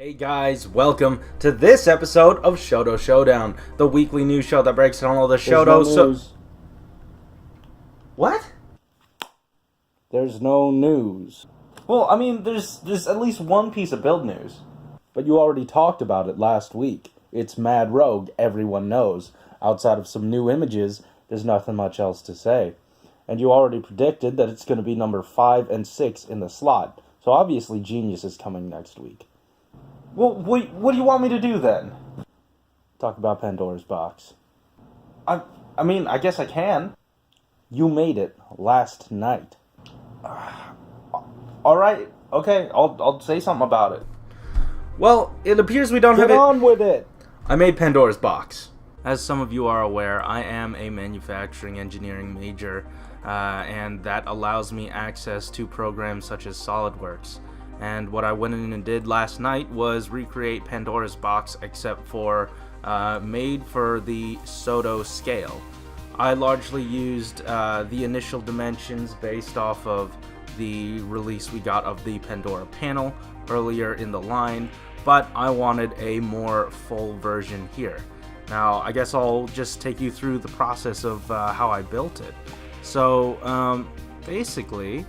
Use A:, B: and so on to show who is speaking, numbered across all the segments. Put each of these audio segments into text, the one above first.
A: Hey guys, welcome to this episode of SHODO Showdown, the weekly news show that breaks down all the Shodo. What?
B: There's no news.
A: Well, I mean, there's at least one piece of build news.
B: But you already talked about it last week. It's Mad Rogue, everyone knows. Outside of some new images, there's nothing much else to say. And you already predicted that it's going to be number 5 and 6 in the slot. So obviously Genius is coming next week.
A: Well, what do you want me to do then?
B: Talk about Pandora's box.
A: I mean, I guess I can.
B: You made it last night.
A: Alright, okay, I'll say something about it. Well, it appears we don't have it.
B: Get on with it!
A: I made Pandora's box. As some of you are aware, I am a manufacturing engineering major, and that allows me access to programs such as SolidWorks. And what I went in and did last night was recreate Pandora's box, except for made for the SHODO scale. I largely used the initial dimensions based off of the release we got of the Pandora panel earlier in the line, but I wanted a more full version here. Now, I guess I'll just take you through the process of how I built it. So, basically,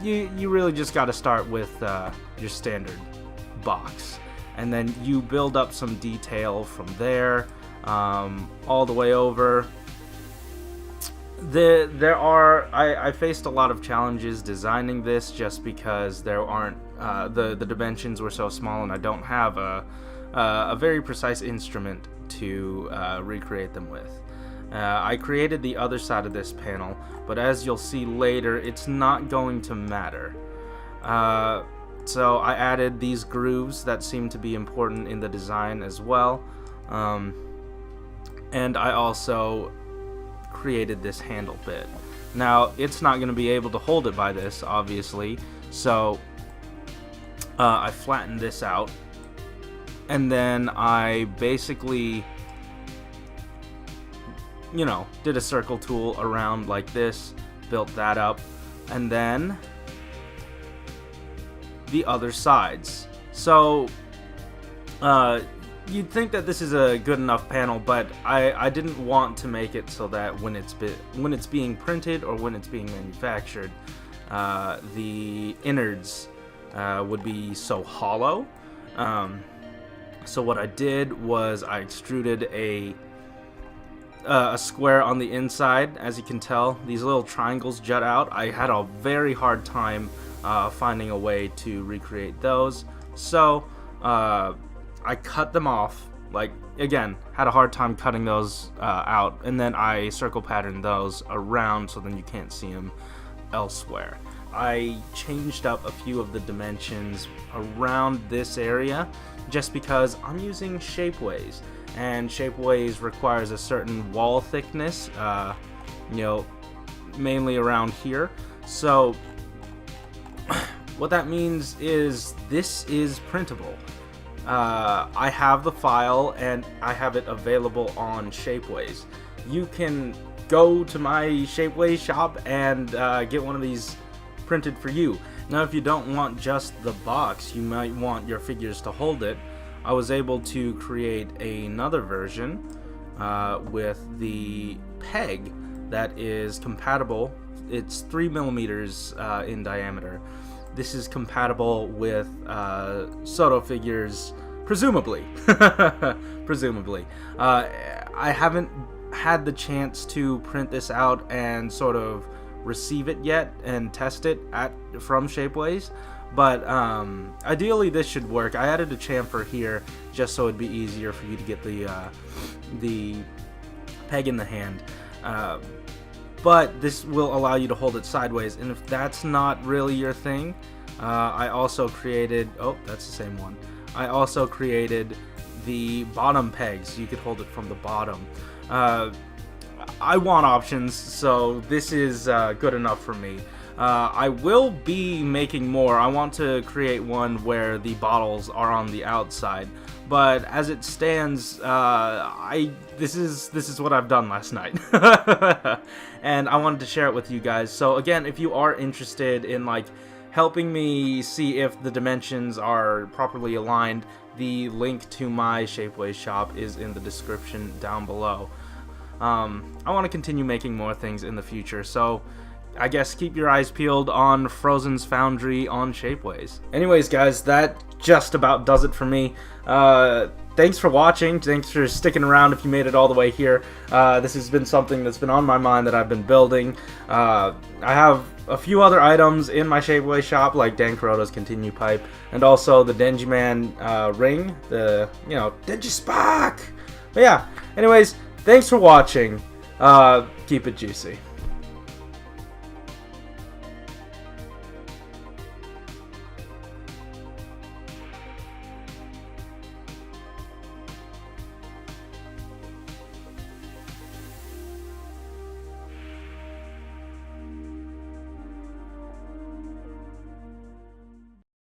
A: you really just got to start with your standard box, and then you build up some detail from there, all the way over. I faced a lot of challenges designing this just because there aren't the dimensions were so small, and I don't have a very precise instrument to recreate them with. I created the other side of this panel, but as you'll see later, it's not going to matter. So I added these grooves that seem to be important in the design as well, and I also created this handle bit. Now, it's not going to be able to hold it by this, obviously, so I flattened this out, and then I basically, you know, did a circle tool around like this, built that up, and then the other sides. So you'd think that this is a good enough panel, but I didn't want to make it so that when it's being printed or when it's being manufactured, the innards would be so hollow. So what I did was I extruded a square on the inside. As you can tell, these little triangles jut out. I had a very hard time finding a way to recreate those, so I cut them off. Like, again, had a hard time cutting those out, and then I circle patterned those around so then you can't see them elsewhere. I changed up a few of the dimensions around this area just because I'm using shapeways, and shapeways requires a certain wall thickness, you know, mainly around here. So what that means is this is printable. I have the file and I have it available on Shapeways. You can go to my Shapeways shop and get one of these printed for you. Now, if you don't want just the box, you might want your figures to hold it. I was able to create another version with the peg that is compatible. It's 3 millimeters in diameter. This is compatible with SHODO figures, presumably. Presumably. I haven't had the chance to print this out and sort of receive it yet and test it from Shapeways, but ideally this should work. I added a chamfer here just so it'd be easier for you to get the peg in the hand. But this will allow you to hold it sideways, and if that's not really your thing, I also created, oh, that's the same one. I also created the bottom pegs. You could hold it from the bottom. I want options, so this is good enough for me. I will be making more. I want to create one where the bottles are on the outside, but as it stands, this is what I've done last night, and I wanted to share it with you guys. So again, if you are interested in like helping me see if the dimensions are properly aligned, the link to my Shapeways shop is in the description down below. I want to continue making more things in the future, so I guess keep your eyes peeled on Frozen's Foundry on Shapeways. Anyways, guys, that just about does it for me. Thanks for watching. Thanks for sticking around if you made it all the way here. This has been something that's been on my mind that I've been building. I have a few other items in my Shapeways shop, like Dan Kuroda's Continue Pipe, and also the Denji Man ring, the, Denji Spock! But yeah, anyways, thanks for watching. Keep it juicy.